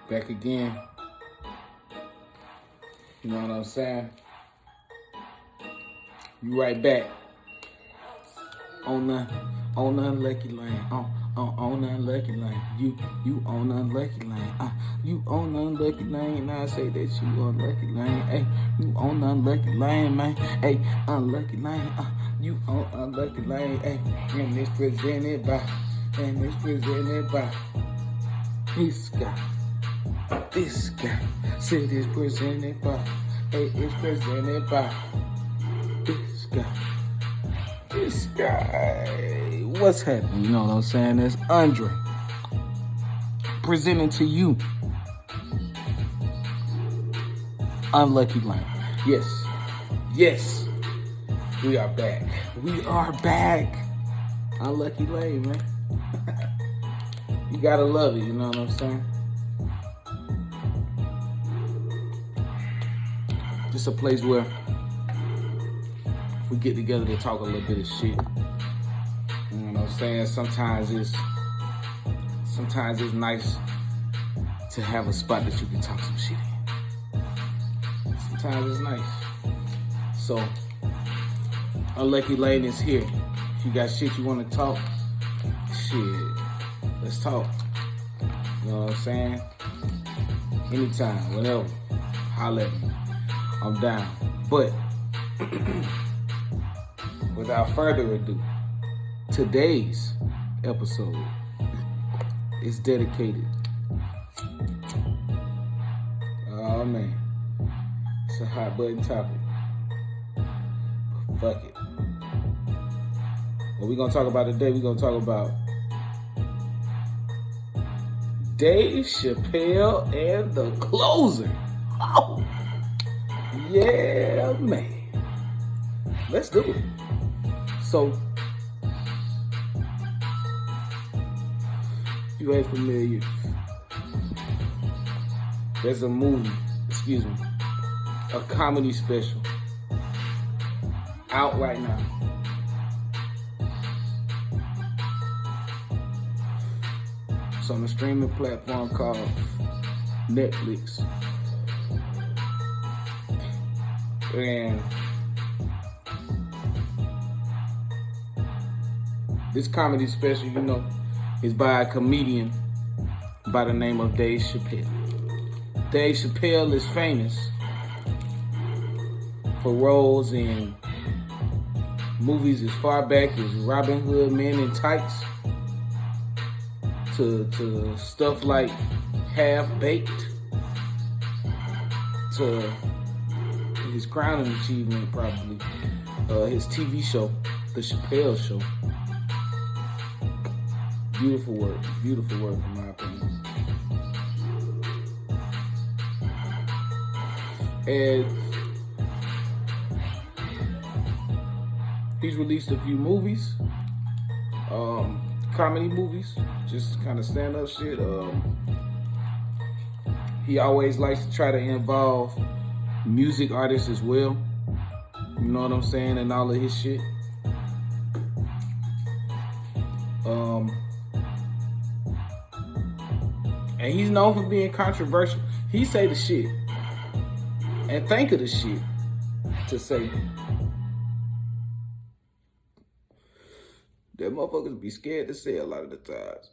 Back again. You know what I'm saying? You right back on the unlucky lane. On the unlucky lane. You on the unlucky lane. You on the unlucky lane. Now I say that you unlucky lane. Hey, you on the unlucky lane, man. Hey, unlucky lane. You on unlucky lane. Hey, and it's presented by this guy. This guy said it's presented by. Hey, it's presented by this guy. This guy. What's happening? You know what I'm saying? It's Un-Dre presenting to you Unlucky Lane. Yes, we are back. We are back. Unlucky Lane, man. You gotta love it. You know what I'm saying? Just a place where we get together to talk a little bit of shit. You know what I'm saying? Sometimes it's nice to have a spot that you can talk some shit in. Sometimes it's nice. So, Unlucky Lane is here. If you got shit you want to talk, shit, let's talk. You know what I'm saying? Anytime, whenever, holla at me. I'm down. But without further ado, today's episode is dedicated. Oh man, it's a hot button topic. But fuck it. What we gonna talk about today? We gonna talk about Dave Chappelle and the Closer. Oh. Yeah, man. Let's do it. So, if you ain't familiar, there's a movie, a comedy special out right now. It's on a streaming platform called Netflix. And this comedy special, you know, is by a comedian by the name of Dave Chappelle. Dave Chappelle is famous for roles in movies as far back as Robin Hood Men in Tights to stuff like Half Baked to his crowning achievement, probably his TV show, The Chappelle Show. Beautiful work in my opinion. And he's released a few movies, comedy movies, just kind of stand-up shit. He always likes to try to involve music artists as well. You know what I'm saying? And all of his shit. And he's known for being controversial. He say the shit and think of the shit to say. That motherfuckers be scared to say a lot of the times.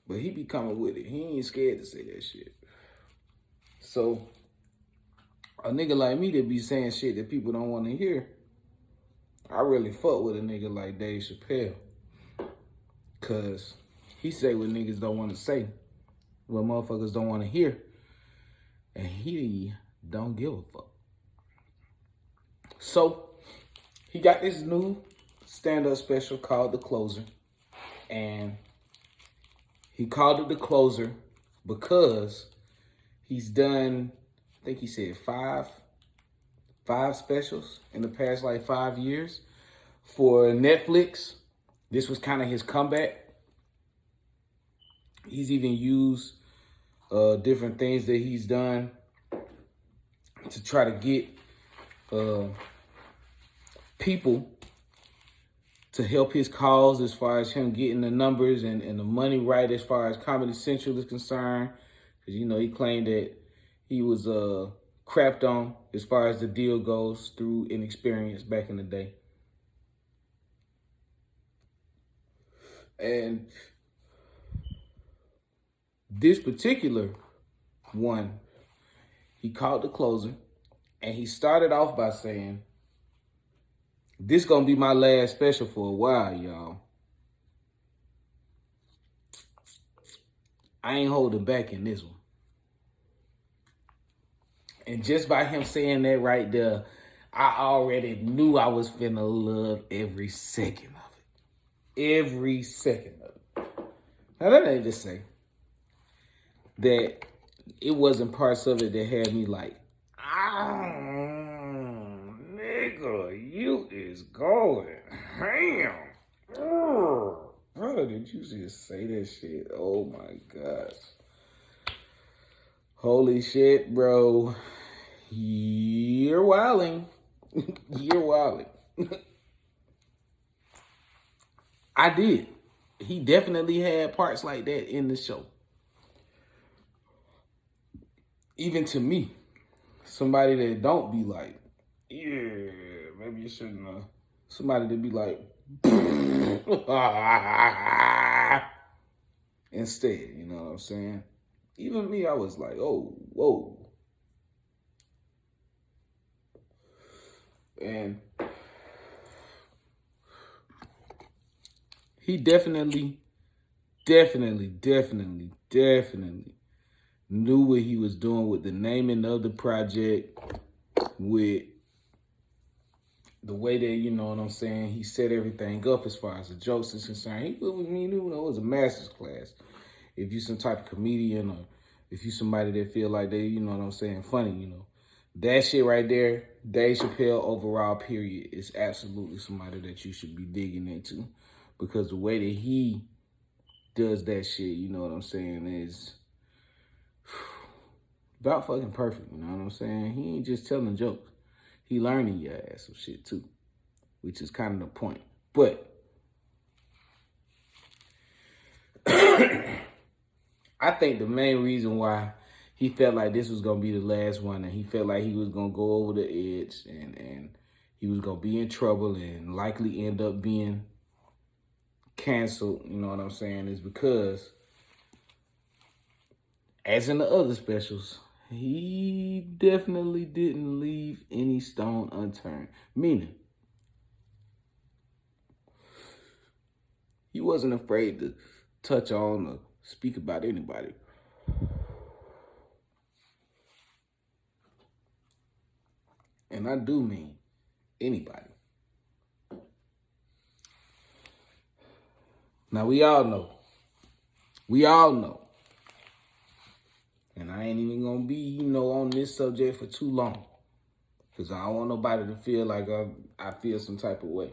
But he be coming with it. He ain't scared to say that shit. So, a nigga like me that be saying shit that people don't want to hear, I really fuck with a nigga like Dave Chappelle. Cause he say what niggas don't want to say, what motherfuckers don't want to hear. And he don't give a fuck. So, he got this new stand-up special called The Closer. And he called it The Closer because he's done, I think he said five specials in the past like 5 years for Netflix. This was kind of his comeback. He's even used different things that he's done to try to get people to help his cause as far as him getting the numbers and the money right as far as Comedy Central is concerned. Because, you know, he claimed that he was crapped on as far as the deal goes through inexperience back in the day. And this particular one, he called the closer, and he started off by saying, "This gonna be my last special for a while, y'all. I ain't holding back in this one." And just by him saying that right there, I already knew I was finna love every second of it. Every second of it. Now that ain't to say that it wasn't parts of it that had me like, nigga, you is going ham. Bro, did you just say that shit? Oh my gosh. Holy shit, bro. You're wilding. You're wilding. I did. He definitely had parts like that in the show. Even to me, somebody that don't be like, yeah, maybe you shouldn't have. Somebody that be like, instead, you know what I'm saying? Even me, I was like, oh, whoa. And he definitely knew what he was doing with the naming of the project, with the way that, you know what I'm saying, he set everything up as far as the jokes is concerned. He knew it was a master's class. If you some type of comedian, or if you somebody that feel like they, you know what I'm saying, funny, you know, that shit right there, Dave Chappelle overall period is absolutely somebody that you should be digging into, because the way that he does that shit, you know what I'm saying, is about fucking perfect, you know what I'm saying? He ain't just telling jokes. He learning your ass some shit too, which is kind of the point. But I think the main reason why he felt like this was gonna be the last one, and he felt like he was gonna go over the edge, and he was gonna be in trouble and likely end up being canceled, you know what I'm saying, is because, as in the other specials, he definitely didn't leave any stone unturned. Meaning, he wasn't afraid to touch on or speak about anybody. And I do mean anybody. Now, we all know. And I ain't even gonna be, you know, on this subject for too long, because I don't want nobody to feel like I feel some type of way.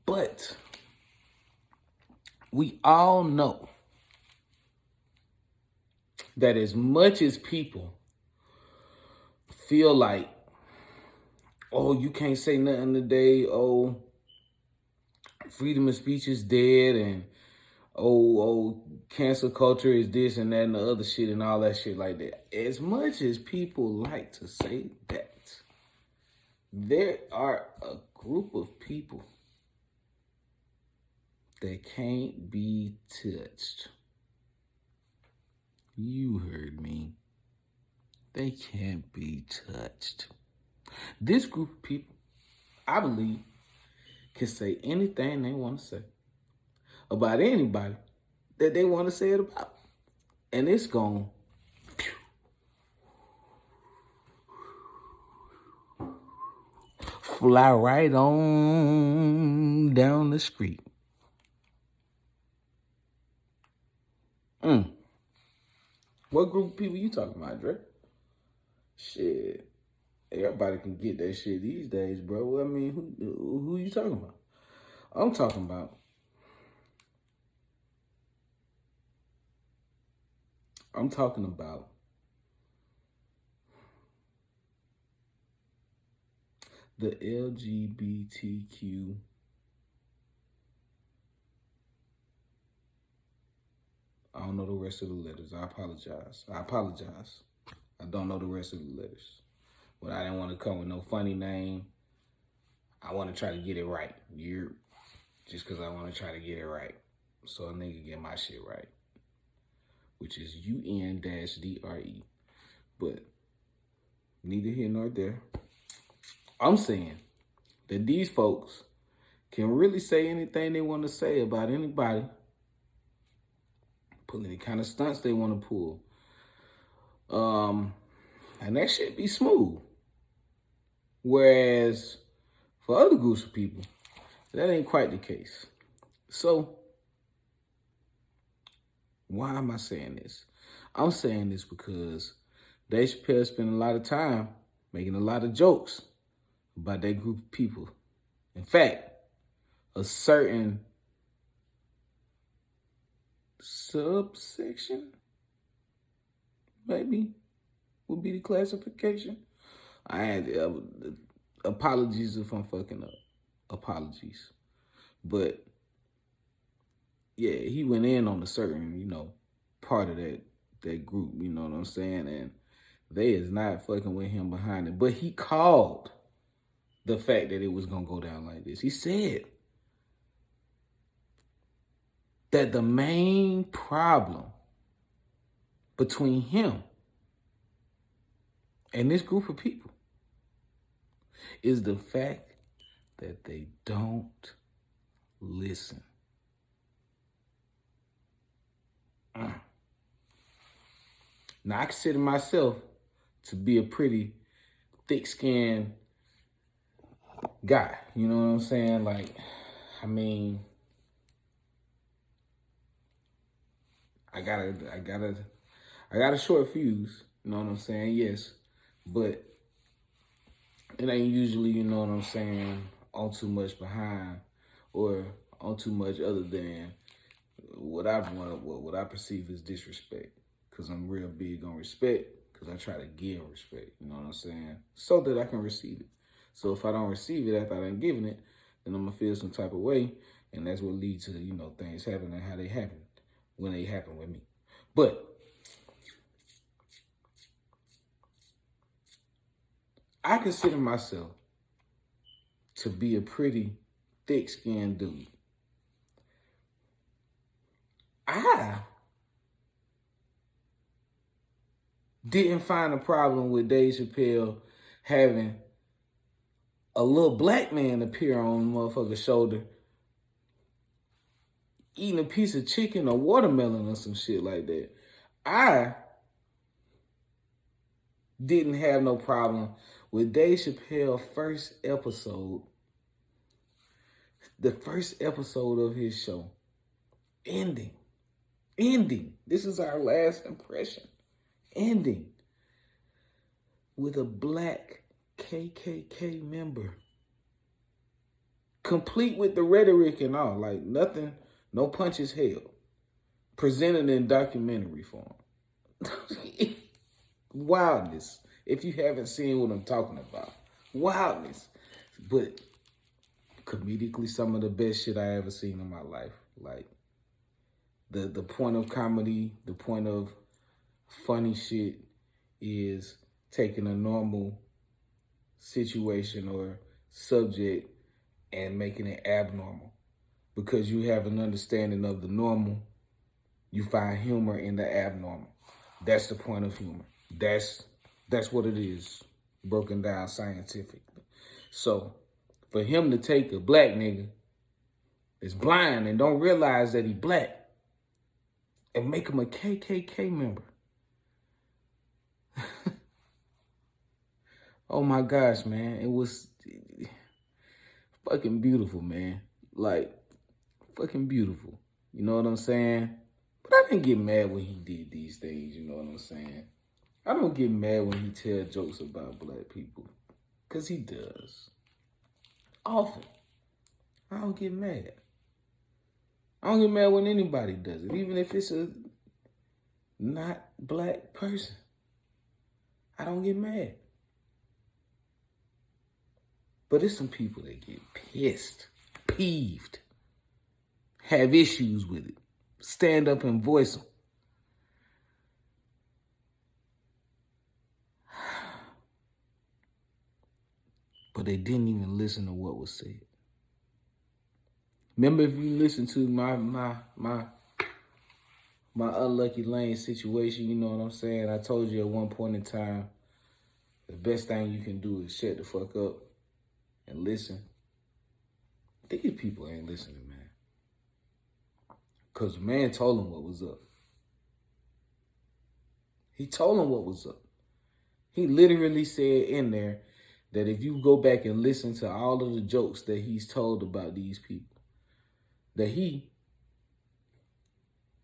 But we all know that as much as people feel like, oh, you can't say nothing today, oh, freedom of speech is dead, and oh, cancel culture is this and that and the other shit and all that shit like that. As much as people like to say that, there are a group of people that can't be touched. You heard me. They can't be touched. This group of people, I believe, can say anything they want to say about anybody that they want to say it about. And it's gone. Fly right on down the street. What group of people you talking about, Dre? Shit. Everybody can get that shit these days, bro. I mean, who you talking about? I'm talking about the LGBTQ. I don't know the rest of the letters. I apologize. I don't know the rest of the letters. But I didn't want to come with no funny name. I want to try to get it right. Just because I want to try to get it right. So a nigga get my shit right. Which is UN-DRE. But neither here nor there. I'm saying that these folks can really say anything they want to say about anybody. Pull any kind of stunts they want to pull. And that shit be smooth. Whereas for other groups of people, that ain't quite the case. So, why am I saying this? I'm saying this because Dave Chappelle spent a lot of time making a lot of jokes about that group of people. In fact, a certain subsection, maybe, would be the classification. I had apologies if I'm fucking up. Apologies. But yeah, he went in on a certain, part of that group, you know what I'm saying? And they is not fucking with him behind it. But he called the fact that it was gonna go down like this. He said that the main problem between him and this group of people is the fact that they don't listen. Now, I consider myself to be a pretty thick-skinned guy. You know what I'm saying? Like, I mean, I got a short fuse. You know what I'm saying? Yes, but it ain't usually, you know what I'm saying, on too much behind or on too much other than what I perceive as disrespect. Because I'm real big on respect, because I try to give respect, you know what I'm saying, so that I can receive it. So if I don't receive it after I done given it, then I'm going to feel some type of way, and that's what leads to, things happening how they happen when they happen with me. But I consider myself to be a pretty thick-skinned dude. I didn't find a problem with Dave Chappelle having a little black man appear on the motherfucker's shoulder eating a piece of chicken or watermelon or some shit like that. I didn't have no problem with Dave Chappelle's first episode, the first episode of his show, ending. This is our last impression. Ending with a black KKK member. Complete with the rhetoric and all. Like nothing, no punches held. Presented in documentary form. Wildness. If you haven't seen what I'm talking about. Wildness. But comedically some of the best shit I ever seen in my life. Like the point of comedy, the point of funny shit is taking a normal situation or subject and making it abnormal. Because you have an understanding of the normal, you find humor in the abnormal. That's the point of humor. That's what it is, broken down scientifically. So, for him to take a black nigga that's blind and don't realize that he black and make him a KKK member. Oh my gosh, man. It was fucking beautiful, man. Like, fucking beautiful. You know what I'm saying? But I didn't get mad when he did these things, you know what I'm saying? I don't get mad when he tells jokes about black people. Because he does. Often. I don't get mad. I don't get mad when anybody does it. Even if it's a not black person. I don't get mad. But there's some people that get pissed, peeved, have issues with it, stand up and voice them. But they didn't even listen to what was said. Remember, if you listen to my Unlucky Lane situation, you know what I'm saying? I told you at one point in time, the best thing you can do is shut the fuck up and listen. These people ain't listening, man. Because the man told them what was up. He told them what was up. He literally said in there that if you go back and listen to all of the jokes that he's told about these people, that he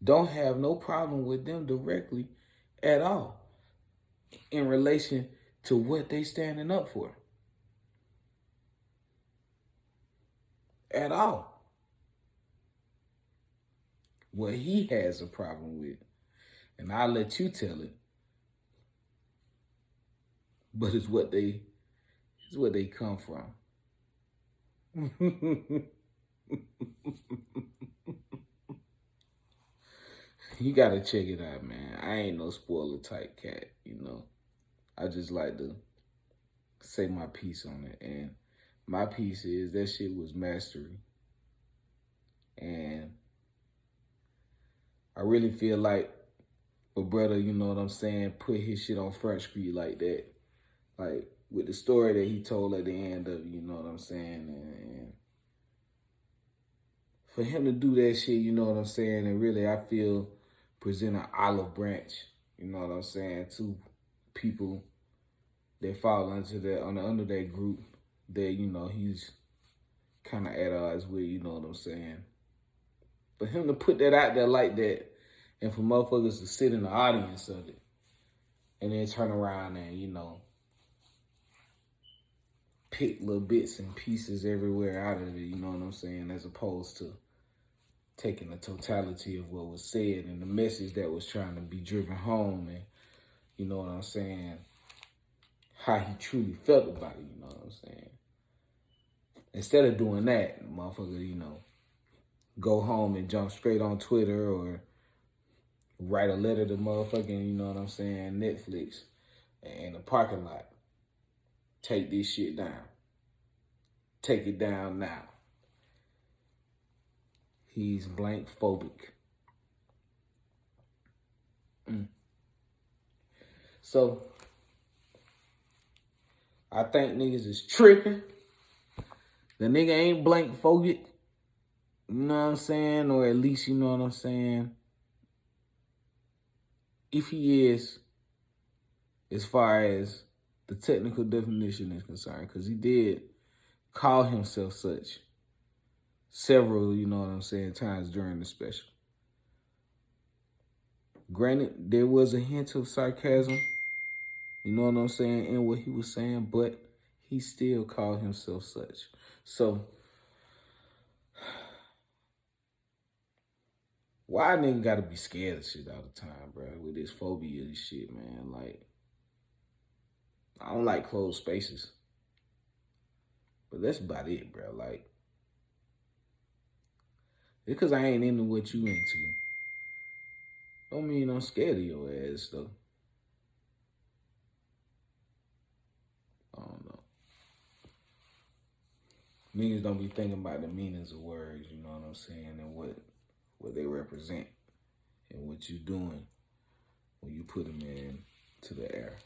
don't have no problem with them directly at all in relation to what they standing up for. At all. What he has a problem with, and I'll let you tell it, but it's what they come from. You gotta check it out, man. I ain't no spoiler type cat, you know. I just like to say my piece on it. And my piece is that shit was mastery. And I really feel like my brother, you know what I'm saying, put his shit on Front Street like that. Like with the story that he told at the end of it, you know what I'm saying? And for him to do that shit, you know what I'm saying, and really I feel present an olive branch, you know what I'm saying, to people that fall under that group that, you know, he's kind of at odds with, you know what I'm saying. For him to put that out there like that, and for motherfuckers to sit in the audience of it, and then turn around and, you know, pick little bits and pieces everywhere out of it, you know what I'm saying, as opposed to taking the totality of what was said and the message that was trying to be driven home, and, you know what I'm saying, how he truly felt about it, you know what I'm saying. Instead of doing that, the motherfucker, you know, go home and jump straight on Twitter or write a letter to motherfucking, you know what I'm saying, Netflix in the parking lot. Take this shit down. Take it down now. He's blank phobic. So, I think niggas is tripping. The nigga ain't blank phobic. You know what I'm saying? Or at least, you know what I'm saying? If he is, as far as the technical definition is concerned, because he did call himself such several, you know what I'm saying, times during the special. Granted, there was a hint of sarcasm, you know what I'm saying, in what he was saying, but he still called himself such. So, why a nigga gotta be scared of shit all the time, bro, with this phobia and shit, man? Like, I don't like closed spaces. But that's about it, bro. Like, because I ain't into what you into, don't mean I'm scared of your ass, though. I don't know. Niggas don't be thinking about the meanings of words, you know what I'm saying, and what they represent and what you doing when you put them into the air.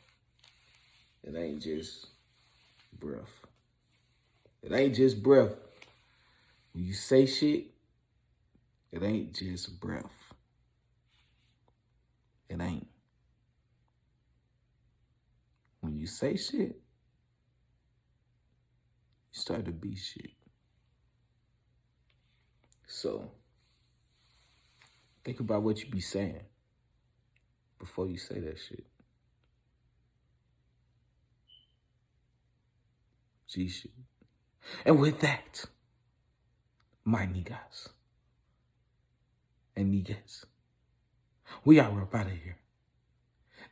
It ain't just breath. It ain't just breath. When you say shit, it ain't just breath. It ain't. When you say shit, you start to be shit. So, think about what you be saying before you say that shit. G shit. And with that, my niggas and niggas, we are up out of here.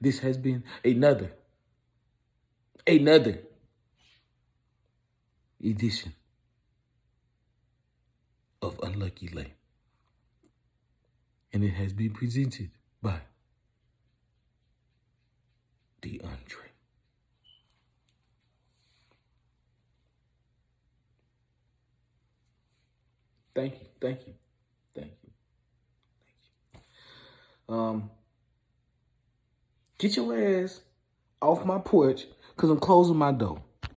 This has been another edition of Unlucky Lane. And it has been presented by the Un-Dre. Thank you, thank you, thank you, thank you. Get your ass off my porch, because I'm closing my door.